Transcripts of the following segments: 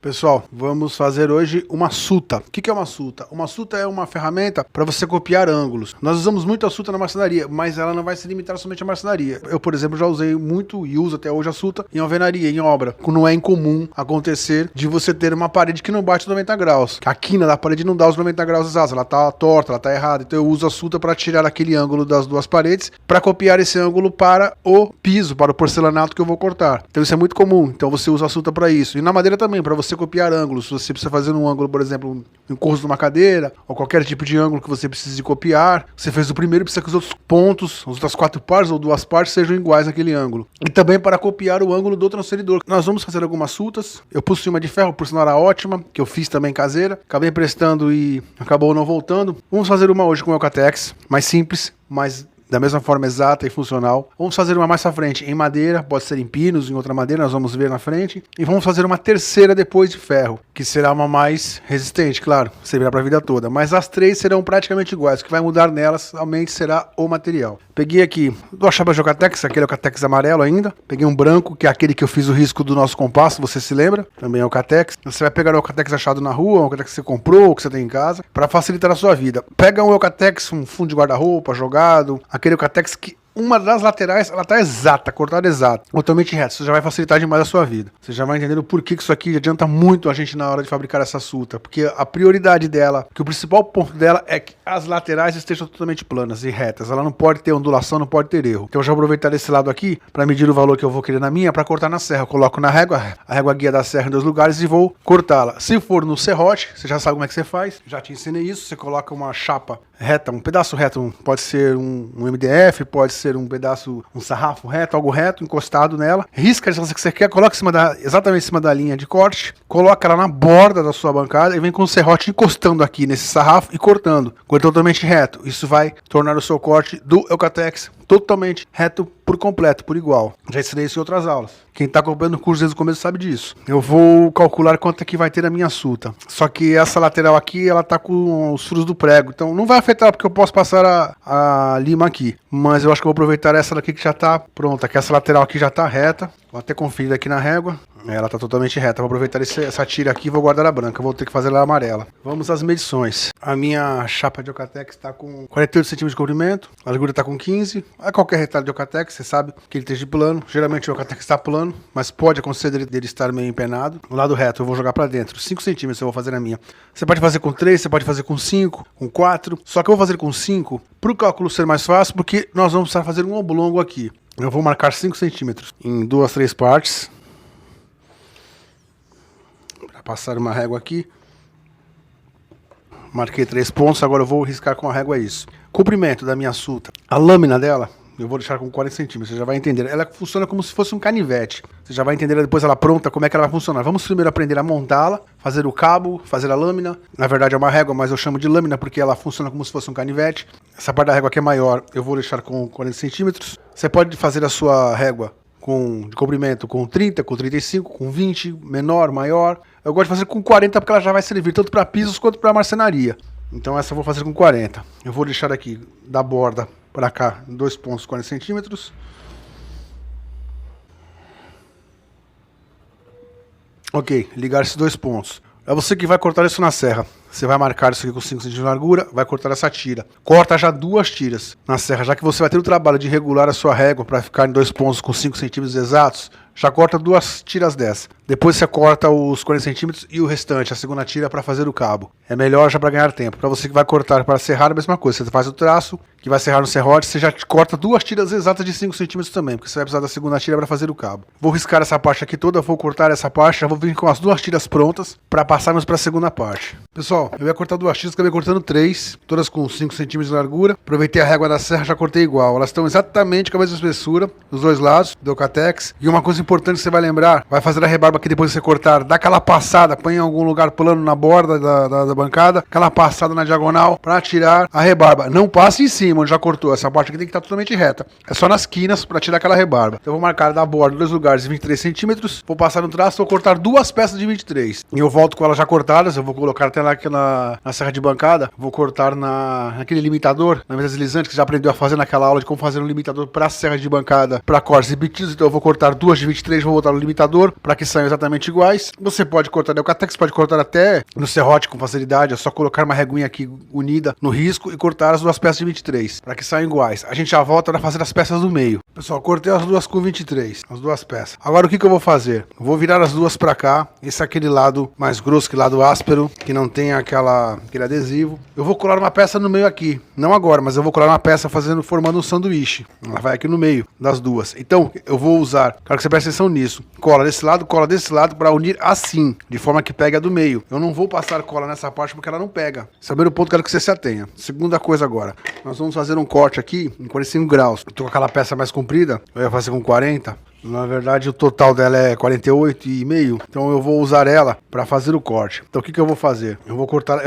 Pessoal, vamos fazer hoje uma suta. O que é uma suta? Uma suta é uma ferramenta para você copiar ângulos. Nós usamos muito a suta na marcenaria, mas ela não vai se limitar somente à marcenaria. Eu, por exemplo, já usei muito e uso até hoje a suta em alvenaria, em obra. Não é incomum acontecer de você ter uma parede que não bate 90 graus. A quina da parede não dá os 90 graus exatos, ela tá torta, ela tá errada. Então eu uso a suta para tirar aquele ângulo das duas paredes, para copiar esse ângulo para o piso, para o porcelanato que eu vou cortar. Então isso é muito comum. Então você usa a suta para isso. E na madeira também, para você copiar ângulos. Se você precisa fazer um ângulo, por exemplo, um encosto de uma cadeira, ou qualquer tipo de ângulo que você precise copiar, você fez o primeiro, precisa que os outros pontos, as outras 4 partes ou 2 partes sejam iguais naquele ângulo. E também para copiar o ângulo do transferidor. Nós vamos fazer algumas sutas. Eu pus uma de ferro, por sinal era ótima, que eu fiz também caseira. Acabei emprestando e acabou não voltando. Vamos fazer uma hoje com o Eucatex, mais simples, mais da mesma forma exata e funcional. Vamos fazer uma mais à frente em madeira, pode ser em pinos, em outra madeira, nós vamos ver na frente. E vamos fazer uma terceira depois de ferro, que será uma mais resistente, claro, servirá para a vida toda. Mas as 3 serão praticamente iguais, o que vai mudar nelas somente será o material. Peguei aqui 2 chapas de Eucatex, aquele Eucatex amarelo ainda. Peguei um branco, que é aquele que eu fiz o risco do nosso compasso, você se lembra? Também é Eucatex. Você vai pegar o Eucatex achado na rua, o Eucatex que você comprou, ou que você tem em casa, para facilitar a sua vida. Pega um Eucatex, um fundo de guarda-roupa jogado, aquele Eucatex que uma das laterais, ela tá exata, cortada exata, totalmente reta. Isso já vai facilitar demais a sua vida. Você já vai entender o porquê que isso aqui adianta muito a gente na hora de fabricar essa suta. Porque a prioridade dela, que o principal ponto dela é que as laterais estejam totalmente planas e retas. Ela não pode ter ondulação, não pode ter erro. Então eu já vou aproveitar esse lado aqui para medir o valor que eu vou querer na minha, para cortar na serra. Eu coloco na régua, a régua guia da serra em 2 lugares e vou cortá-la. Se for no serrote, você já sabe como é que você faz. Já te ensinei isso. Você coloca uma chapa reta, um pedaço reto, pode ser um MDF, pode ser um pedaço, um sarrafo reto, algo reto, encostado nela. Risca a distância que você quer, coloca exatamente em cima da linha de corte, coloca ela na borda da sua bancada e vem com o serrote encostando aqui nesse sarrafo e cortando totalmente reto. Isso vai tornar o seu corte do Eucatex totalmente reto por completo, por igual. Já ensinei isso em outras aulas. Quem está acompanhando o curso desde o começo sabe disso. Eu vou calcular quanto é que vai ter a minha suta. Só que essa lateral aqui, ela tá com os furos do prego. Então não vai afetar porque eu posso passar a lima aqui. Mas eu acho que eu vou aproveitar essa daqui que já tá pronta. Que essa lateral aqui já tá reta. Vou até conferir aqui na régua. Ela tá totalmente reta. Vou aproveitar essa tira aqui e vou guardar a branca. Vou ter que fazer ela amarela. Vamos às medições. A minha chapa de Eucatex está com 48 centímetros de comprimento. A largura está com 15. A qualquer retalho de Eucatex, você sabe que ele esteja plano. Geralmente o Eucatex está plano, mas pode acontecer dele estar meio empenado. No lado reto eu vou jogar para dentro. 5 centímetros eu vou fazer na minha. Você pode fazer com 3, você pode fazer com 5, com 4. Só que eu vou fazer com 5 para o cálculo ser mais fácil, porque nós vamos precisar fazer um oblongo aqui. Eu vou marcar 5 centímetros em 2, 3 partes. Para passar uma régua aqui. Marquei 3 pontos, agora eu vou riscar com a régua isso. Comprimento da minha suta. A lâmina dela, eu vou deixar com 40 centímetros, você já vai entender. Ela funciona como se fosse um canivete. Você já vai entender depois ela pronta, como é que ela vai funcionar. Vamos primeiro aprender a montá-la, fazer o cabo, fazer a lâmina. Na verdade é uma régua, mas eu chamo de lâmina porque ela funciona como se fosse um canivete. Essa parte da régua aqui é maior, eu vou deixar com 40 centímetros. Você pode fazer a sua régua de comprimento com 30, com 35, com 20, menor, maior. Eu gosto de fazer com 40 porque ela já vai servir tanto para pisos quanto para marcenaria. Então essa eu vou fazer com 40. Eu vou deixar aqui da borda para cá 2 pontos 40 centímetros. Ok, ligar esses 2 pontos. É você que vai cortar isso na serra. Você vai marcar isso aqui com 5 centímetros de largura, vai cortar essa tira. Corta já 2 tiras na serra, já que você vai ter o trabalho de regular a sua régua para ficar em 2 pontos com 5 centímetros exatos. Já corta 2 tiras dessa. Depois você corta os 40 centímetros e o restante, a segunda tira, para fazer o cabo. É melhor já para ganhar tempo. Para você que vai cortar para serrar, a mesma coisa. Você faz o traço, que vai serrar no serrote, você já corta 2 tiras exatas de 5 centímetros também, porque você vai precisar da segunda tira para fazer o cabo. Vou riscar essa parte aqui toda, vou cortar essa parte, já vou vir com as 2 tiras prontas para passarmos para a segunda parte. Pessoal, eu ia cortar 2 tiras, acabei cortando 3, todas com 5 centímetros de largura. Aproveitei a régua da serra, já cortei igual. Elas estão exatamente com a mesma espessura, dos 2 lados, do Eucatex. E uma coisa importante que você vai lembrar, vai fazer a rebarba aqui depois de você cortar, dá aquela passada, põe em algum lugar plano na borda da bancada, aquela passada na diagonal para tirar a rebarba. Não passe em cima, onde já cortou. Essa parte aqui tem que estar totalmente reta. É só nas quinas para tirar aquela rebarba. Então eu vou marcar da borda 2 lugares de 23 centímetros, vou passar no traço, vou cortar 2 peças de 23. E eu volto com elas já cortadas, eu vou colocar até lá na serra de bancada, vou cortar naquele limitador, na mesa deslizante, que você já aprendeu a fazer naquela aula de como fazer um limitador para serra de bancada, para cortes repetidos. Então eu vou cortar duas de 23, vou botar no limitador, para que saiam exatamente iguais. Você pode cortar Delcatex, pode cortar até no serrote com facilidade, é só colocar uma reguinha aqui unida no risco e cortar as duas peças de 23, para que saiam iguais. A gente já volta para fazer as peças do meio. Pessoal, cortei as duas com 23, as duas peças. Agora o que eu vou fazer? Eu vou virar as duas para cá, esse é aquele lado mais grosso, que lado áspero, que não tem aquele adesivo. Eu vou colar uma peça no meio aqui, não agora, mas eu vou colar uma peça formando um sanduíche. Ela vai aqui no meio das duas. Então eu vou usar, quero que você preste atenção nisso, cola desse lado para unir assim, de forma que pegue a do meio. Eu não vou passar cola nessa parte porque ela não pega. Saber o ponto, quero que você se atenha. Segunda coisa agora, nós vamos fazer um corte aqui em 45 graus. Eu tô com aquela peça mais comprida, eu ia fazer com 40. Na verdade o total dela é 48,5, então eu vou usar ela para fazer o corte. Então o que eu vou fazer? Eu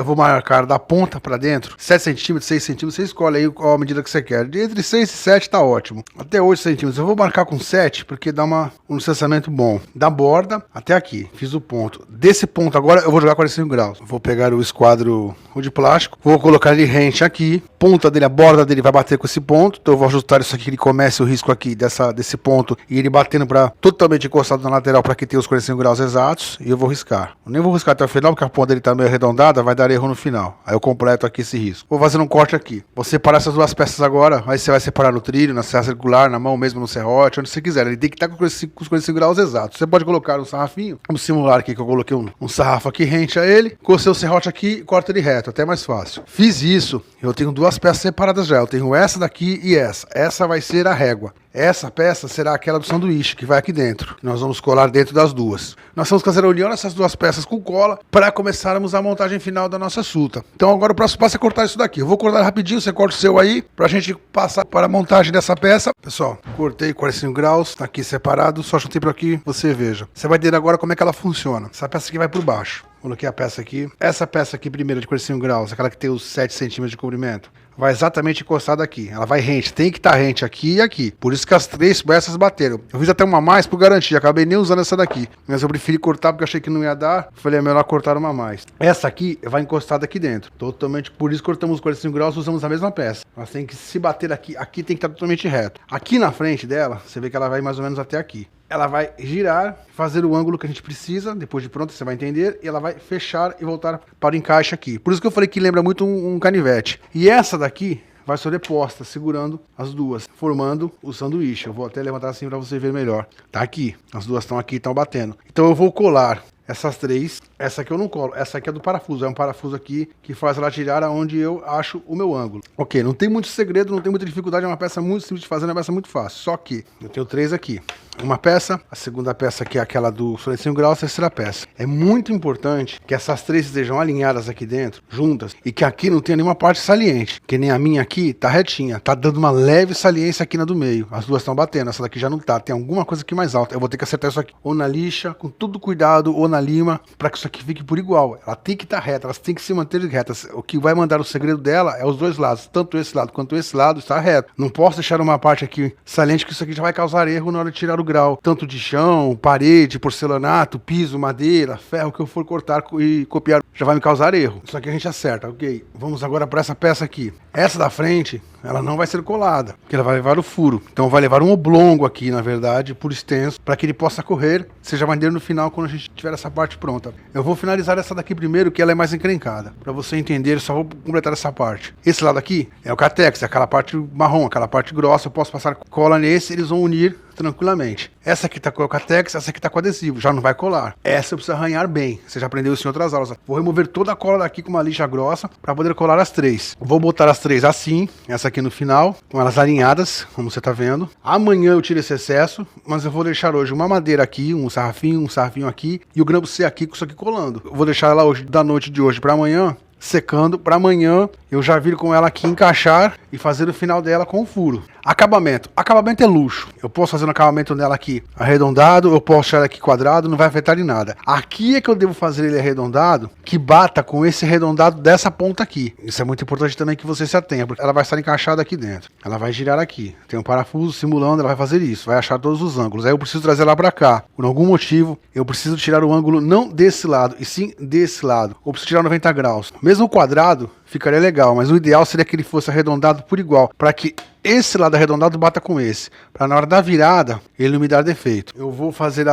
vou marcar da ponta para dentro 7 centímetros, 6 centímetros, você escolhe aí qual a medida que você quer. De entre 6 e 7 tá ótimo. Até 8 centímetros, eu vou marcar com 7 porque dá um distanciamento bom. Da borda até aqui, fiz o ponto. Desse ponto agora eu vou jogar 45 graus. Vou pegar o esquadro de plástico, vou colocar ele rente aqui, ponta dele, a borda dele vai bater com esse ponto, então eu vou ajustar isso aqui, que ele comece o risco aqui desse ponto e ele batendo para totalmente encostado na lateral para que tenha os 45 graus exatos, e eu vou riscar. Eu nem vou riscar até o final porque a ponta dele tá meio arredondada, vai dar erro no final. Aí eu completo aqui esse risco. Vou fazer um corte aqui. Vou separar essas duas peças agora, aí você vai separar no trilho, na serra circular, na mão mesmo, no serrote, onde você quiser. Ele tem que estar com os 45 graus exatos. Você pode colocar um sarrafinho, vamos simular aqui que eu coloquei um sarrafo aqui rente a ele, com o seu serrote aqui e corta ele reto, até mais fácil. Fiz isso, eu tenho duas peças separadas já, eu tenho essa daqui e essa. Essa vai ser a régua. Essa peça será aquela do sanduíche, que vai aqui dentro. Nós vamos colar dentro das duas. Nós vamos fazer a união dessas duas peças com cola para começarmos a montagem final da nossa suta. Então agora o próximo passo é cortar isso daqui. Eu vou cortar rapidinho, você corta o seu aí, para a gente passar para a montagem dessa peça. Pessoal, cortei 45 graus, tá aqui separado, só juntei por aqui, você veja. Você vai entender agora como é que ela funciona. Essa peça aqui vai por baixo. Coloquei a peça aqui. Essa peça aqui primeiro de 45 graus, aquela que tem os 7 centímetros de comprimento, vai exatamente encostada aqui. Ela vai rente, tem que estar rente aqui e aqui. Por isso que as três peças bateram. Eu fiz até uma mais por garantia, acabei nem usando essa daqui. Mas eu preferi cortar porque eu achei que não ia dar. Falei, é melhor cortar uma mais. Essa aqui vai encostada aqui dentro. Totalmente, por isso cortamos 45 graus, usamos a mesma peça. Mas tem que se bater aqui, aqui tem que estar totalmente reto. Aqui na frente dela, você vê que ela vai mais ou menos até aqui. Ela vai girar, fazer o ângulo que a gente precisa, depois de pronto você vai entender, e ela vai fechar e voltar para o encaixe aqui. Por isso que eu falei que lembra muito um canivete. E essa daqui vai sobreposta, segurando as duas, formando o sanduíche. Eu vou até levantar assim para você ver melhor. Tá aqui, as duas estão aqui, estão batendo. Então eu vou colar essas três. Essa aqui eu não colo, essa aqui é do parafuso, é um parafuso aqui que faz ela girar aonde eu acho o meu ângulo. Ok, não tem muito segredo, não tem muita dificuldade, é uma peça muito simples de fazer, é uma peça muito fácil. Só que eu tenho três aqui. Uma peça, a segunda peça aqui é aquela do 45 graus, a terceira peça. É muito importante que essas três estejam alinhadas aqui dentro, juntas, e que aqui não tenha nenhuma parte saliente, que nem a minha aqui tá retinha, tá dando uma leve saliência aqui na do meio. As duas estão batendo, essa daqui já não tá, tem alguma coisa aqui mais alta. Eu vou ter que acertar isso aqui, ou na lixa, com todo cuidado, ou na lima, para que isso aqui fique por igual. Ela tem que estar reta, elas têm que se manter retas. O que vai mandar o segredo dela é os dois lados, tanto esse lado quanto esse lado está reto. Não posso deixar uma parte aqui saliente, que isso aqui já vai causar erro na hora de tirar o grau, tanto de chão, parede, porcelanato, piso, madeira, ferro que eu for cortar e copiar, já vai me causar erro. Isso aqui a gente acerta, ok? Vamos agora para essa peça aqui. Essa da frente, ela não vai ser colada, porque ela vai levar o furo. Então vai levar um oblongo aqui, na verdade, por extenso, para que ele possa correr. Você já vai entender no final quando a gente tiver essa parte pronta. Eu vou finalizar essa daqui primeiro, que ela é mais encrencada. Para você entender, só vou completar essa parte. Esse lado aqui é o Catex, é aquela parte marrom, aquela parte grossa. Eu posso passar cola nesse, eles vão unir tranquilamente. Essa aqui tá com o Catex, essa aqui tá com adesivo, já não vai colar. Essa eu preciso arranhar bem, você já aprendeu isso em outras aulas. Vou remover toda a cola daqui com uma lixa grossa para poder colar as três. Vou botar as três assim, essa aqui no final, com elas alinhadas, como você tá vendo. Amanhã eu tiro esse excesso, mas eu vou deixar hoje uma madeira aqui, um sarrafinho aqui e o grampo C aqui com isso aqui colando. Eu vou deixar ela hoje, da noite de hoje para amanhã, secando, para amanhã eu já vir com ela aqui encaixar e fazer o final dela com o furo. Acabamento. Acabamento é luxo. Eu posso fazer um acabamento nela aqui arredondado, eu posso deixar ela aqui quadrado, não vai afetar em nada. Aqui é que eu devo fazer ele arredondado, que bata com esse arredondado dessa ponta aqui. Isso é muito importante também que você se atenha, porque ela vai estar encaixada aqui dentro. Ela vai girar aqui. Tem um parafuso simulando, ela vai fazer isso, vai achar todos os ângulos. Aí eu preciso trazer ela para cá. Por algum motivo, eu preciso tirar o ângulo não desse lado, e sim desse lado. Ou preciso tirar 90 graus. Mesmo o quadrado ficaria legal, mas o ideal seria que ele fosse arredondado por igual, para que esse lado arredondado bata com esse, para na hora da virada ele não me dar defeito. Eu vou fazer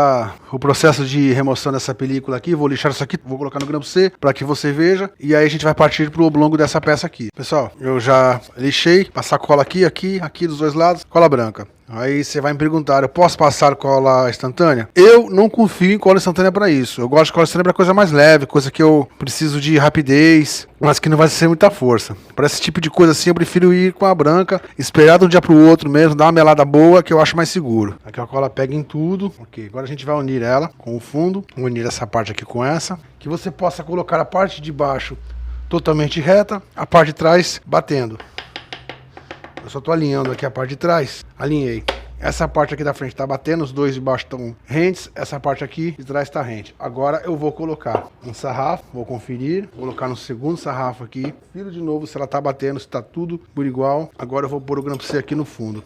o processo de remoção dessa película aqui, vou lixar isso aqui, vou colocar no grampo C para que você veja, e aí a gente vai partir para o oblongo dessa peça aqui. Pessoal, eu já lixei, passar cola aqui dos dois lados, cola branca. Aí você vai me perguntar, eu posso passar cola instantânea? Eu não confio em cola instantânea para isso. Eu gosto de cola instantânea para coisa mais leve, coisa que eu preciso de rapidez, mas que não vai ser muita força. Para esse tipo de coisa assim, eu prefiro ir com a branca, esperar de um dia para o outro mesmo, dar uma melada boa, que eu acho mais seguro. Aqui a cola pega em tudo. Ok, agora a gente vai unir ela com o fundo, unir essa parte aqui com essa, que você possa colocar a parte de baixo totalmente reta, a parte de trás batendo. Eu só tô alinhando aqui a parte de trás. Alinhei. Essa parte aqui da frente tá batendo, os dois de baixo estão rentes, essa parte aqui de trás tá rente. Agora eu vou colocar um sarrafo, vou conferir, vou colocar no segundo sarrafo aqui. Confiro de novo se ela tá batendo, se tá tudo por igual. Agora eu vou pôr o grampo C aqui no fundo.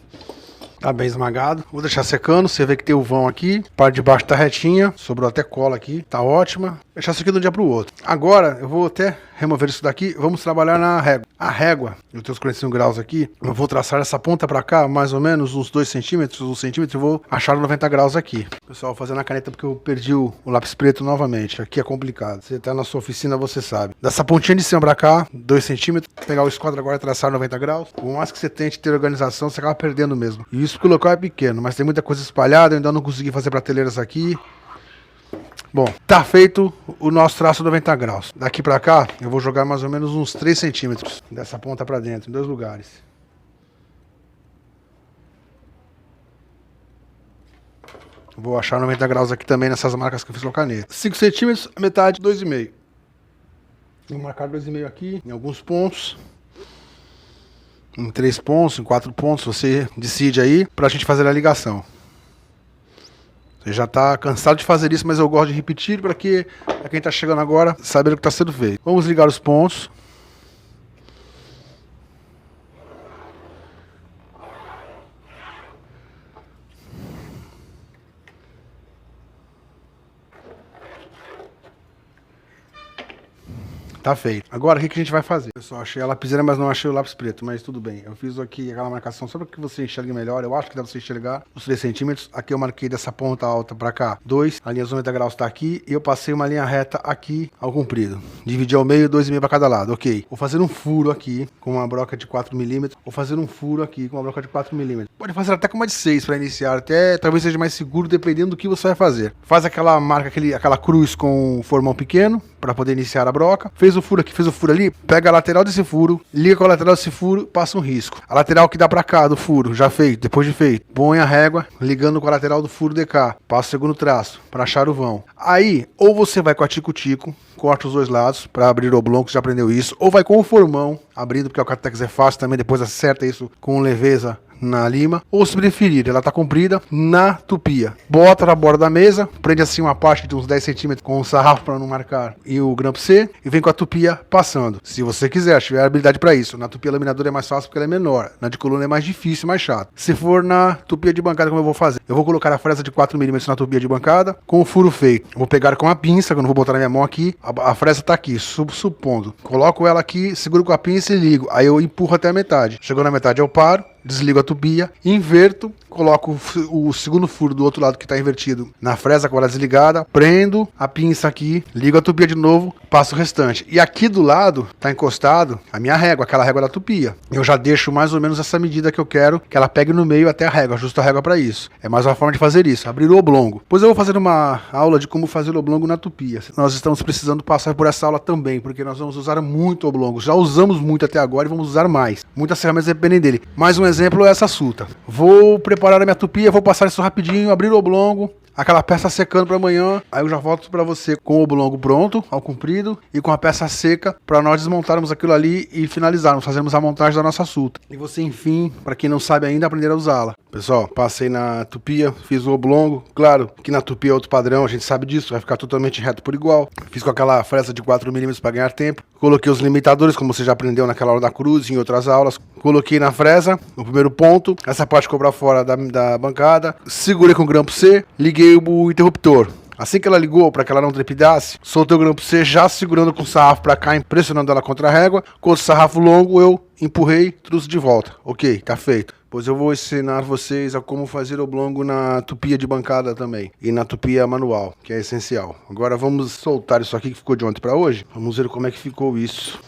Tá bem esmagado. Vou deixar secando. Você vê que tem o vão aqui. A parte de baixo tá retinha. Sobrou até cola aqui. Tá ótima. Deixar isso aqui de um dia pro outro. Agora eu vou até remover isso daqui. Vamos trabalhar na régua. A régua, eu tenho os 45 graus aqui. Eu vou traçar essa ponta pra cá, mais ou menos uns 2 centímetros, 1 centímetro. Eu vou achar 90 graus aqui. Pessoal, vou fazer na caneta porque eu perdi o lápis preto novamente. Aqui é complicado. Você tá na sua oficina, você sabe. Dessa pontinha de cima pra cá, 2 centímetros. Pegar o esquadro agora e traçar 90 graus. Por mais que você tente ter organização, você acaba perdendo mesmo. E isso porque o local é pequeno, mas tem muita coisa espalhada. Eu ainda não consegui fazer prateleiras aqui. Bom, tá feito o nosso traço 90 graus. Daqui pra cá, eu vou jogar mais ou menos uns 3 centímetros dessa ponta pra dentro, em 2 lugares. Vou achar 90 graus aqui também nessas marcas que eu fiz com a caneta. 5 centímetros, metade, 2,5. Vou marcar 2,5 aqui, em alguns pontos. Em 3 pontos, em 4 pontos, você decide aí, pra gente fazer a ligação. Você já está cansado de fazer isso, mas eu gosto de repetir para que quem está chegando agora saber o que está sendo feito. Vamos ligar os pontos. Tá feito. Agora, o que a gente vai fazer? Pessoal, achei a lapiseira, mas não achei o lápis preto, mas tudo bem. Eu fiz aqui aquela marcação só para que você enxergue melhor. Eu acho que dá pra você enxergar os 3 centímetros. Aqui eu marquei dessa ponta alta para cá 2. A linha 90 graus tá aqui. E eu passei uma linha reta aqui ao comprido. Dividi ao meio, 2,5 para cada lado. Ok. Vou fazer um furo aqui com uma broca de 4 milímetros. Vou fazer um furo aqui com uma broca de 4 milímetros. Pode fazer até com uma de 6 para iniciar. Até talvez seja mais seguro dependendo do que você vai fazer. Faz aquela marca, aquela cruz com um formão pequeno para poder iniciar a broca. Fez o furo aqui, fez o furo ali, pega a lateral desse furo, liga com a lateral desse furo, passa um risco. A lateral que dá pra cá do furo, já feito, depois de feito, põe a régua, ligando com a lateral do furo de cá, passa o segundo traço, para achar o vão. Aí, ou você vai com a tico-tico, corta os dois lados, para abrir o oblongo, você já aprendeu isso, ou vai com o formão, abrindo, porque o Catex é fácil também, depois acerta isso com leveza na lima, ou se preferir, ela tá comprida na tupia. Bota na borda da mesa, prende assim uma parte de uns 10 centímetros com o sarrafo para não marcar e o grampo C, e vem com a tupia passando. Se você quiser, tiver habilidade para isso. Na tupia laminadora é mais fácil porque ela é menor, na de coluna é mais difícil, mais chato. Se for na tupia de bancada, como eu vou fazer? Eu vou colocar a fresa de 4 milímetros na tupia de bancada, com o furo feito. Vou pegar com a pinça, que eu não vou botar na minha mão aqui, a fresa tá aqui, supondo. Coloco ela aqui, seguro com a pinça e ligo. Aí eu empurro até a metade. Chegou na metade eu paro, desligo a tubia, inverto, coloco o segundo furo do outro lado que está invertido na fresa com ela desligada, prendo a pinça aqui, ligo a tubia de novo, passo o restante. E aqui do lado está encostado a minha régua, aquela régua da tupia. Eu já deixo mais ou menos essa medida que eu quero que ela pegue no meio até a régua, ajusto a régua para isso. É mais uma forma de fazer isso, abrir o oblongo. Pois eu vou fazer uma aula de como fazer o oblongo na tupia. Nós estamos precisando passar por essa aula também, porque nós vamos usar muito oblongo. Já usamos muito até agora e vamos usar mais. Muitas ferramentas dependem dele. Mais um exemplo é essa suta. Vou preparar a minha tupia, vou passar isso rapidinho, abrir o oblongo, aquela peça secando para amanhã. Aí eu já volto para você com o oblongo pronto, ao comprido, e com a peça seca para nós desmontarmos aquilo ali e finalizarmos, fazermos a montagem da nossa suta. E você, enfim, para quem não sabe ainda, aprender a usá-la. Pessoal, passei na tupia, fiz o oblongo. Claro que na tupia é outro padrão, a gente sabe disso, vai ficar totalmente reto por igual. Fiz com aquela fresa de 4 mm para ganhar tempo. Coloquei os limitadores, como você já aprendeu naquela hora da cruz e em outras aulas. Coloquei na fresa, no primeiro ponto, essa parte ficou para fora da bancada. Segurei com o grampo C, liguei o interruptor. Assim que ela ligou, para que ela não trepidasse, soltei o grampo C já segurando com o sarrafo para cá, pressionando ela contra a régua. Com o sarrafo longo eu empurrei, trouxe de volta. Ok, tá feito. Pois eu vou ensinar vocês a como fazer oblongo na tupia de bancada também. E na tupia manual, que é essencial. Agora vamos soltar isso aqui que ficou de ontem para hoje. Vamos ver como é que ficou isso.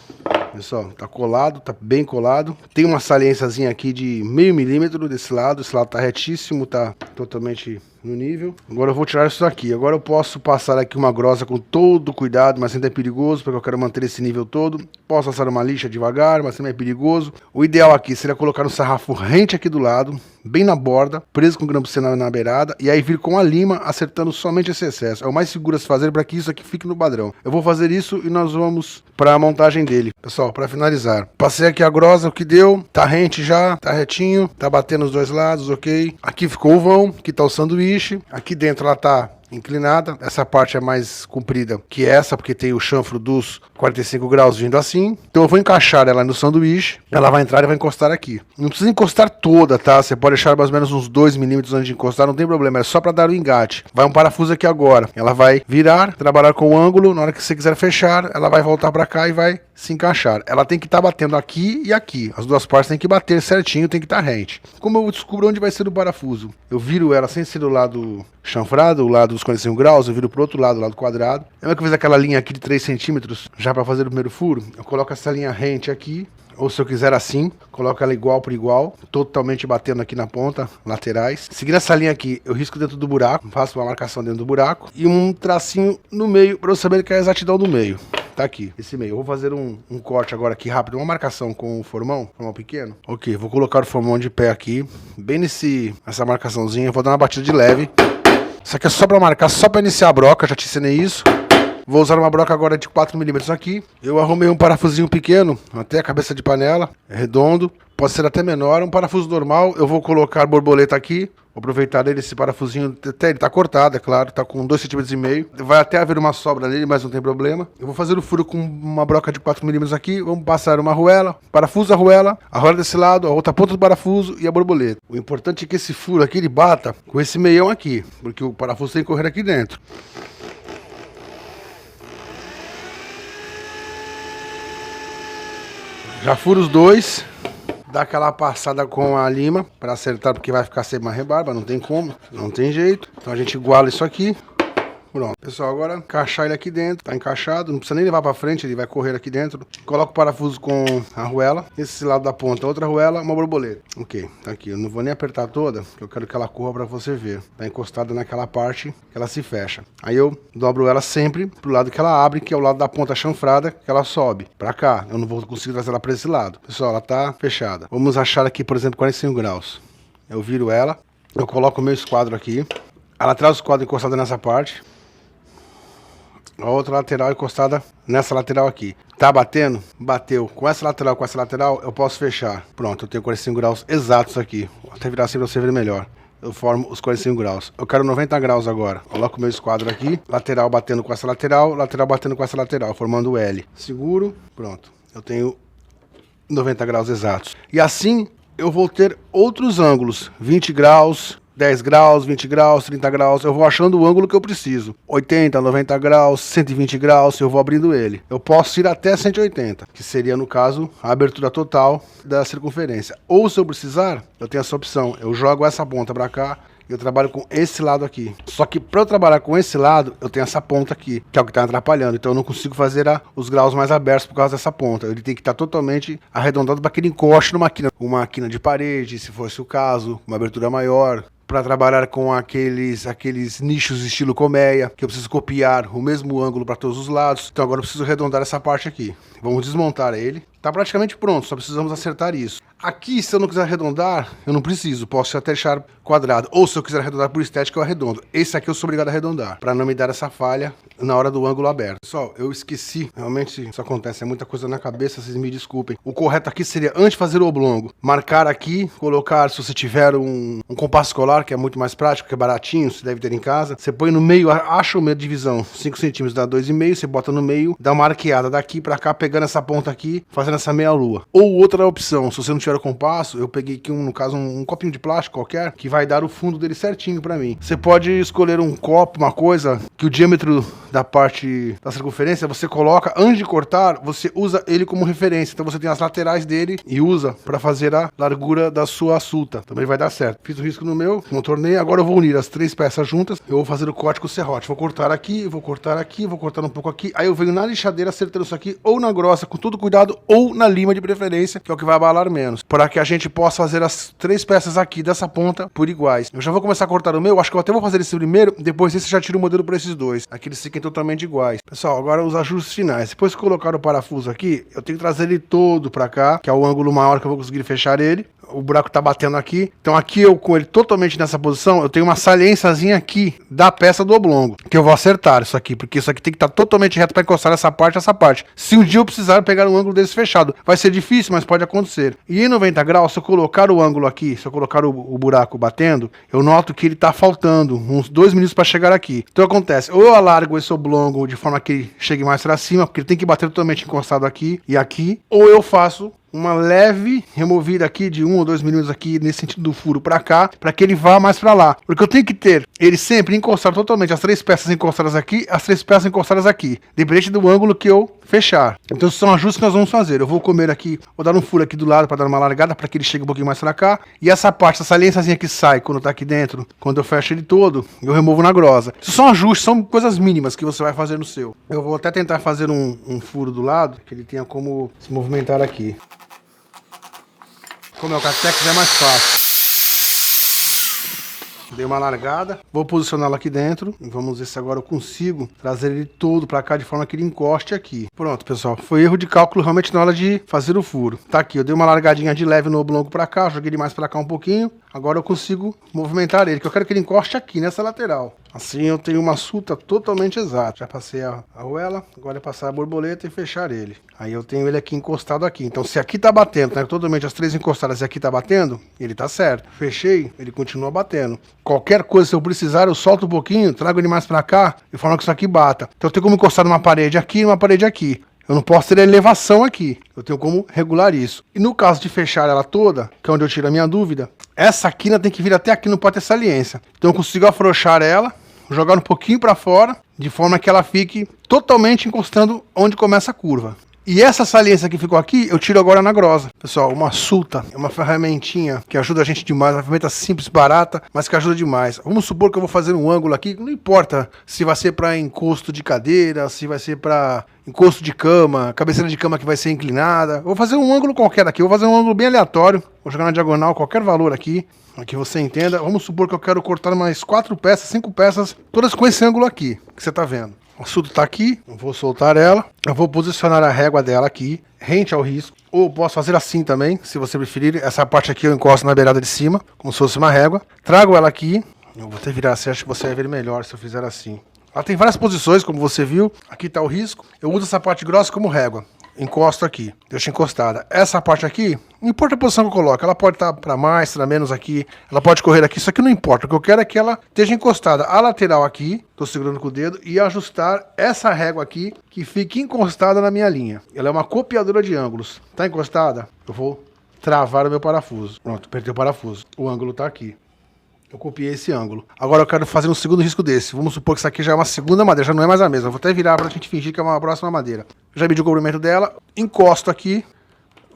Pessoal, tá colado, tá bem colado. Tem uma saliênciazinha aqui de meio milímetro desse lado. Esse lado tá retíssimo, tá totalmente no nível. Agora eu vou tirar isso aqui. Agora eu posso passar aqui uma grossa com todo cuidado, mas ainda é perigoso, porque eu quero manter esse nível todo. Posso passar uma lixa devagar, mas também é perigoso. O ideal aqui seria colocar um sarrafo rente aqui do lado, bem na borda, preso com o grampo C na beirada, e aí vir com a lima, acertando somente esse excesso. É o mais seguro a se fazer para que isso aqui fique no padrão. Eu vou fazer isso e nós vamos para a montagem dele. Pessoal, para finalizar, passei aqui a grossa, o que deu, tá rente já, tá retinho, tá batendo os dois lados, ok. Aqui ficou o vão, aqui tá o sanduíche. Aqui dentro ela tá inclinada, essa parte é mais comprida que essa, porque tem o chanfro dos 45 graus vindo assim. Então eu vou encaixar ela no sanduíche, ela vai entrar e vai encostar aqui. Não precisa encostar toda, tá? Você pode deixar mais ou menos uns 2 milímetros antes de encostar, não tem problema, é só para dar o engate. Vai um parafuso aqui agora, ela vai virar, trabalhar com o ângulo, na hora que você quiser fechar, ela vai voltar para cá e vai se encaixar. Ela tem que estar batendo aqui e aqui, as duas partes tem que bater certinho, tem que estar rente. Como eu descubro onde vai ser o parafuso? Eu viro ela sem ser do lado chanfrado, o lado dos 45 graus, eu viro pro outro lado, o lado quadrado. Lembra que eu fiz aquela linha aqui de 3 centímetros já para fazer o primeiro furo? Eu coloco essa linha rente aqui, ou se eu quiser assim, coloco ela igual por igual, totalmente batendo aqui na ponta, laterais. Seguindo essa linha aqui, eu risco dentro do buraco, faço uma marcação dentro do buraco e um tracinho no meio para eu saber que é a exatidão do meio. Tá aqui, esse meio. Eu vou fazer um corte agora aqui rápido, uma marcação com o formão pequeno. Ok, vou colocar o formão de pé aqui, bem nessa marcaçãozinha, vou dar uma batida de leve. Isso aqui é só para marcar, só para iniciar a broca, já te ensinei isso. Vou usar uma broca agora de 4 mm aqui. Eu arrumei um parafusinho pequeno, até a cabeça de panela, é redondo. Pode ser até menor, um parafuso normal. Eu vou colocar borboleta aqui. Vou aproveitar dele, esse parafusinho, até ele tá cortado, é claro, tá com 2,5 cm. Vai até haver uma sobra nele, mas não tem problema. Eu vou fazer o furo com uma broca de 4 mm aqui. Vamos passar uma arruela, parafuso a arruela desse lado, a outra ponta do parafuso e a borboleta. O importante é que esse furo aqui, ele bata com esse meião aqui, porque o parafuso tem que correr aqui dentro. Já furo os dois. Dá aquela passada com a lima para acertar, porque vai ficar sem uma rebarba, não tem como, não tem jeito. Então a gente iguala isso aqui. Pronto. Pessoal, agora encaixar ele aqui dentro, tá encaixado, não precisa nem levar para frente, ele vai correr aqui dentro. Coloco o parafuso com a arruela, esse lado da ponta, outra arruela, uma borboleta. Ok, tá aqui, eu não vou nem apertar toda, porque eu quero que ela corra para você ver. Tá encostada naquela parte que ela se fecha. Aí eu dobro ela sempre pro lado que ela abre, que é o lado da ponta chanfrada, que ela sobe para cá. Eu não vou conseguir trazer ela para esse lado. Pessoal, ela tá fechada. Vamos achar aqui, por exemplo, 45 graus. Eu viro ela, eu coloco o meu esquadro aqui. Ela traz o esquadro encostado nessa parte. A outra lateral encostada nessa lateral aqui. Tá batendo? Bateu. Com essa lateral, eu posso fechar. Pronto, eu tenho 45 graus exatos aqui. Vou até virar assim pra você ver melhor. Eu formo os 45 graus. Eu quero 90 graus agora. Coloco o meu esquadro aqui. Lateral batendo com essa lateral batendo com essa lateral, formando o L. Seguro. Pronto. Eu tenho 90 graus exatos. E assim eu vou ter outros ângulos. 20 graus... 10 graus, 20 graus, 30 graus, eu vou achando o ângulo que eu preciso. 80, 90 graus, 120 graus, eu vou abrindo ele. Eu posso ir até 180, que seria, no caso, a abertura total da circunferência. Ou, se eu precisar, eu tenho essa opção. Eu jogo essa ponta para cá e eu trabalho com esse lado aqui. Só que para eu trabalhar com esse lado, eu tenho essa ponta aqui, que é o que está atrapalhando. Então eu não consigo fazer os graus mais abertos por causa dessa ponta. Ele tem que estar totalmente arredondado para que ele encoste numa quina. Uma quina de parede, se fosse o caso, uma abertura maior. Para trabalhar com aqueles nichos estilo colmeia, que eu preciso copiar o mesmo ângulo para todos os lados. Então agora eu preciso arredondar essa parte aqui. Vamos desmontar ele. Tá praticamente pronto, só precisamos acertar isso. Aqui, se eu não quiser arredondar, eu não preciso, posso até deixar quadrado. Ou se eu quiser arredondar por estética, eu arredondo. Esse aqui eu sou obrigado a arredondar, para não me dar essa falha na hora do ângulo aberto. Pessoal, eu esqueci, realmente isso acontece, é muita coisa na cabeça, vocês me desculpem. O correto aqui seria, antes de fazer o oblongo, marcar aqui, colocar, se você tiver um compasso escolar, que é muito mais prático, que é baratinho, você deve ter em casa, você põe no meio, acha o meio de divisão, 5 centímetros dá 2,5, você bota no meio, dá uma arqueada daqui para cá, pegando essa ponta aqui, fazendo essa meia lua. Ou outra opção, se você não tiver o compasso, eu peguei aqui, no caso, um copinho de plástico qualquer, que vai dar o fundo dele certinho para mim. Você pode escolher um copo, uma coisa, que o diâmetro da parte da circunferência, você coloca, antes de cortar, você usa ele como referência. Então você tem as laterais dele e usa para fazer a largura da sua assuta. Também vai dar certo. Fiz o risco no meu, contornei, agora eu vou unir as 3 peças juntas, eu vou fazer o corte com o serrote. Vou cortar aqui, vou cortar aqui, vou cortar um pouco aqui, aí eu venho na lixadeira acertando isso aqui, ou na grossa, com todo cuidado, ou na lima de preferência, que é o que vai abalar menos, para que a gente possa fazer as 3 peças aqui dessa ponta por iguais. Eu já vou começar a cortar o meu, acho que eu até vou fazer esse primeiro, depois desse já tiro o modelo para esses dois. Aqui eles fiquem totalmente iguais. Pessoal, agora os ajustes finais. Depois que colocar o parafuso aqui, eu tenho que trazer ele todo para cá, que é o ângulo maior que eu vou conseguir fechar ele. O buraco tá batendo aqui. Então aqui eu, com ele totalmente nessa posição, eu tenho uma saliênciazinha aqui da peça do oblongo, que eu vou acertar isso aqui, porque isso aqui tem que estar totalmente reto para encostar essa parte. Se um dia eu precisar pegar um ângulo desse fechado, vai ser difícil, mas pode acontecer. E em 90 graus, se eu colocar o ângulo aqui, se eu colocar o buraco batendo, eu noto que ele tá faltando uns 2 minutos para chegar aqui. Então acontece, ou eu alargo esse oblongo de forma que ele chegue mais para cima, porque ele tem que bater totalmente encostado aqui e aqui, ou eu faço uma leve removida aqui de 1 ou 2 milímetros aqui nesse sentido do furo para cá, para que ele vá mais para lá. Porque eu tenho que ter ele sempre encostado totalmente, as 3 peças encostadas aqui, as 3 peças encostadas aqui, dependente do ângulo que eu fechar. Então são ajustes que nós vamos fazer. Eu vou comer aqui, vou dar um furo aqui do lado para dar uma largada, para que ele chegue um pouquinho mais para cá. E essa parte, essa saliênciazinha que sai quando tá aqui dentro, quando eu fecho ele todo, eu removo na grosa. Isso são ajustes, são coisas mínimas que você vai fazer no seu. Eu vou até tentar fazer um furo do lado, que ele tenha como se movimentar aqui. Como é o Catex, é mais fácil. Dei uma largada, vou posicioná-lo aqui dentro. Vamos ver se agora eu consigo trazer ele todo para cá de forma que ele encoste aqui. Pronto, pessoal, foi erro de cálculo realmente na hora de fazer o furo. Tá aqui, eu dei uma largadinha de leve no oblongo para cá, joguei ele mais para cá um pouquinho. Agora eu consigo movimentar ele, que eu quero que ele encoste aqui nessa lateral. Assim eu tenho uma suta totalmente exata. Já passei a arruela, agora é passar a borboleta e fechar ele. Aí eu tenho ele aqui encostado aqui. Então se aqui tá batendo, né, totalmente as 3 encostadas e aqui tá batendo, ele tá certo. Fechei, ele continua batendo. Qualquer coisa, se eu precisar, eu solto um pouquinho, trago ele mais pra cá, de forma que isso aqui bata. Então eu tenho como encostar numa parede aqui e numa parede aqui. Eu não posso ter elevação aqui. Eu tenho como regular isso. E no caso de fechar ela toda, que é onde eu tiro a minha dúvida, essa quina tem que vir até aqui, não pode ter saliência. Então eu consigo afrouxar ela, jogar um pouquinho para fora, de forma que ela fique totalmente encostando onde começa a curva. E essa saliência que ficou aqui, eu tiro agora na grosa. Pessoal, uma sulta é uma ferramentinha que ajuda a gente demais, uma ferramenta simples, barata, mas que ajuda demais. Vamos supor que eu vou fazer um ângulo aqui, não importa se vai ser para encosto de cadeira, se vai ser para encosto de cama, cabeceira de cama que vai ser inclinada. Vou fazer um ângulo qualquer aqui, vou fazer um ângulo bem aleatório, vou jogar na diagonal qualquer valor aqui, para que você entenda. Vamos supor que eu quero cortar mais 4 peças, 5 peças, todas com esse ângulo aqui, que você está vendo. O assunto está aqui, eu vou soltar ela, eu vou posicionar a régua dela aqui, rente ao risco, ou posso fazer assim também, se você preferir. Essa parte aqui eu encosto na beirada de cima, como se fosse uma régua, trago ela aqui, eu vou até virar assim, acho que você vai ver melhor se eu fizer assim. Ela tem várias posições, como você viu, aqui está o risco, eu uso essa parte grossa como régua. Encosto aqui, deixo encostada. Essa parte aqui, não importa a posição que eu coloco, ela pode estar para mais, para menos aqui, ela pode correr aqui, isso aqui não importa. O que eu quero é que ela esteja encostada a lateral aqui, estou segurando com o dedo, e ajustar essa régua aqui, que fique encostada na minha linha. Ela é uma copiadora de ângulos. Está encostada? Eu vou travar o meu parafuso. Pronto, apertei o parafuso. O ângulo está aqui. Eu copiei esse ângulo. Agora eu quero fazer um segundo risco desse. Vamos supor que isso aqui já é uma segunda madeira, já não é mais a mesma. Eu vou até virar pra gente fingir que é uma próxima madeira. Já medi o comprimento dela, encosto aqui,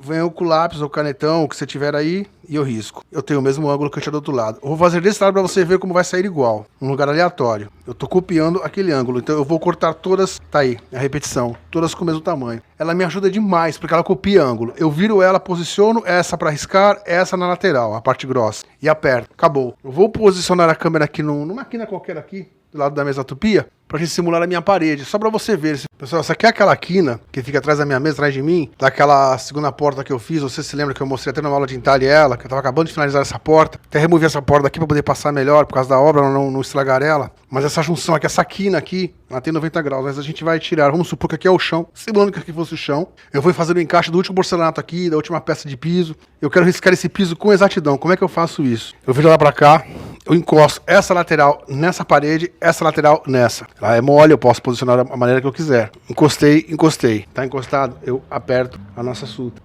venho com o lápis ou canetão, o que você tiver aí, e eu risco. Eu tenho o mesmo ângulo que eu tinha do outro lado. Eu vou fazer desse lado pra você ver como vai sair igual, num lugar aleatório. Eu tô copiando aquele ângulo, então eu vou cortar todas, tá aí, a repetição, todas com o mesmo tamanho. Ela me ajuda demais, porque ela copia ângulo. Eu viro ela, posiciono essa pra riscar, essa na lateral, a parte grossa, e aperto. Acabou. Eu vou posicionar a câmera aqui numa quina qualquer aqui, do lado da mesa tupia, pra gente simular a minha parede, só pra você ver. Pessoal, essa aqui é aquela quina que fica atrás da minha mesa, atrás de mim, daquela segunda porta que eu fiz. Você se lembra que eu mostrei até numa aula de entalhe ela, que eu tava acabando de finalizar essa porta. Até removi essa porta daqui pra poder passar melhor, por causa da obra, não estragar ela. Mas essa junção aqui, essa quina aqui, ela tem 90 graus, mas a gente vai tirar. Vamos supor que aqui é o chão, simulando que aqui fosse o chão. Eu vou fazer o encaixe do último porcelanato aqui, da última peça de piso. Eu quero riscar esse piso com exatidão. Como é que eu faço isso? Eu viro lá pra cá, eu encosto essa lateral nessa parede, essa lateral nessa. Ela é mole, eu posso posicionar da maneira que eu quiser. Encostei. Tá encostado? Eu aperto a nossa suta.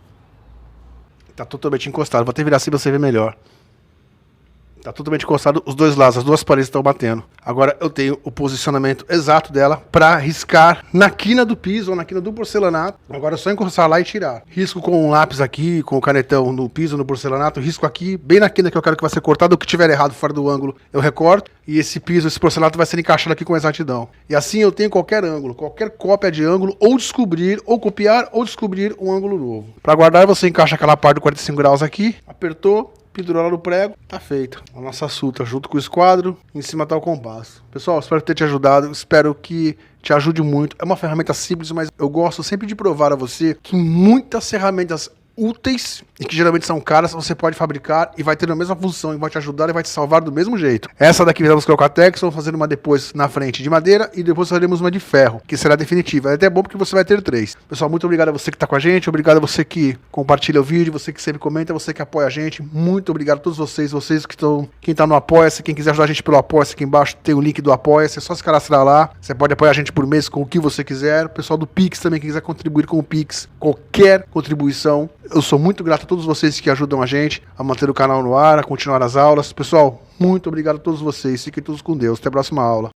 Tá totalmente encostado. Vou até virar assim pra você ver melhor. Tá totalmente encostado os dois lados, as duas paredes estão batendo. Agora eu tenho o posicionamento exato dela para riscar na quina do piso ou na quina do porcelanato. Agora é só encostar lá e tirar. Risco com um lápis aqui, com o canetão no piso, no porcelanato. Risco aqui, bem na quina que eu quero que vai ser cortado. O que tiver errado fora do ângulo, eu recorto. E esse piso, esse porcelanato vai ser encaixado aqui com exatidão. E assim eu tenho qualquer ângulo, qualquer cópia de ângulo, ou descobrir, ou copiar, ou descobrir um ângulo novo. Para guardar, você encaixa aquela parte do 45 graus aqui, apertou, pendurou ela no prego, tá feito. A nossa suta junto com o esquadro, em cima tá o compasso. Pessoal, espero ter te ajudado, espero que te ajude muito. É uma ferramenta simples, mas eu gosto sempre de provar a você que muitas ferramentas úteis e que geralmente são caras, você pode fabricar e vai ter a mesma função e vai te ajudar e vai te salvar do mesmo jeito. Essa daqui vamos colocar Tex, vamos fazer uma depois na frente de madeira e depois faremos uma de ferro, que será definitiva. É até bom porque você vai ter 3. Pessoal, muito obrigado a você que está com a gente, obrigado a você que compartilha o vídeo, você que sempre comenta, você que apoia a gente. Muito obrigado a todos vocês que estão, quem está no Apoia-se, quem quiser ajudar a gente pelo Apoia-se, aqui embaixo tem o link do Apoia-se, é só se cadastrar lá. Você pode apoiar a gente por mês com o que você quiser. O pessoal do Pix também, quem quiser contribuir com o Pix, qualquer contribuição. Eu sou muito grato a todos vocês que ajudam a gente a manter o canal no ar, a continuar as aulas. Pessoal, muito obrigado a todos vocês. Fiquem todos com Deus. Até a próxima aula.